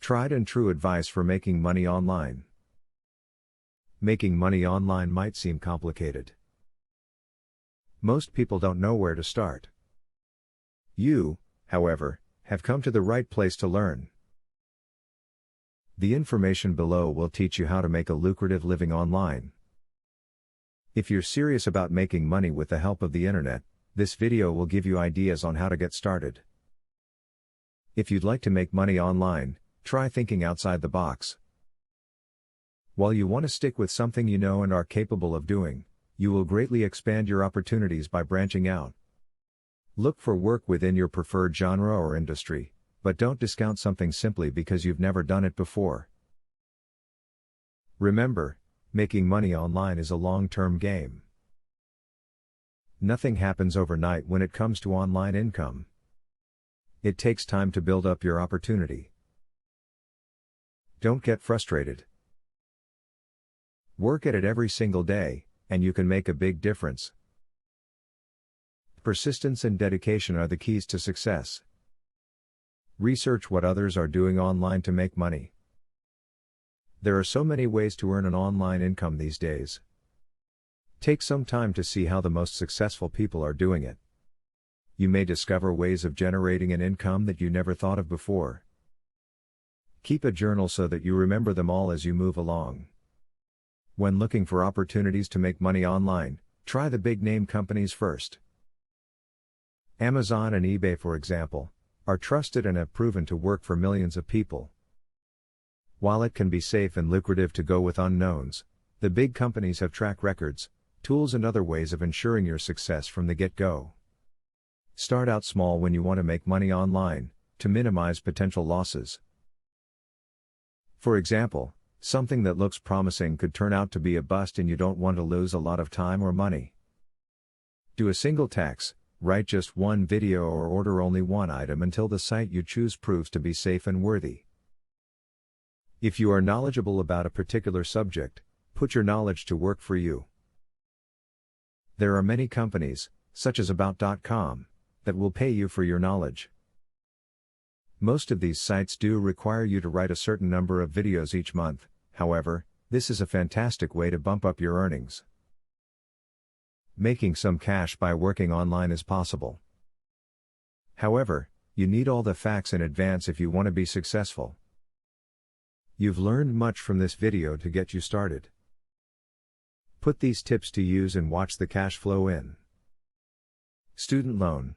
Tried and true advice for making money online. Making money online might seem complicated. Most people don't know where to start. You, however, have come to the right place to learn. The information below will teach you how to make a lucrative living online. If you're serious about making money with the help of the internet, this video will give you ideas on how to get started. If you'd like to make money online, try thinking outside the box. While you want to stick with something you know and are capable of doing, you will greatly expand your opportunities by branching out. Look for work within your preferred genre or industry, but don't discount something simply because you've never done it before. Remember, making money online is a long-term game. Nothing happens overnight when it comes to online income. It takes time to build up your opportunity. Don't get frustrated. Work at it every single day, and you can make a big difference. Persistence and dedication are the keys to success. Research what others are doing online to make money. There are so many ways to earn an online income these days. Take some time to see how the most successful people are doing it. You may discover ways of generating an income that you never thought of before. Keep a journal so that you remember them all as you move along. When looking for opportunities to make money online, try the big-name companies first. Amazon and eBay, for example, are trusted and have proven to work for millions of people. While it can be safe and lucrative to go with unknowns, the big companies have track records, tools and other ways of ensuring your success from the get-go. Start out small when you want to make money online, to minimize potential losses. For example, something that looks promising could turn out to be a bust and you don't want to lose a lot of time or money. Do a single tax, write just one video or order only one item until the site you choose proves to be safe and worthy. If you are knowledgeable about a particular subject, put your knowledge to work for you. There are many companies, such as About.com, that will pay you for your knowledge. Most of these sites do require you to write a certain number of videos each month, however, this is a fantastic way to bump up your earnings. Making some cash by working online is possible. However, you need all the facts in advance if you want to be successful. You've learned much from this video to get you started. Put these tips to use and watch the cash flow in. Student loan.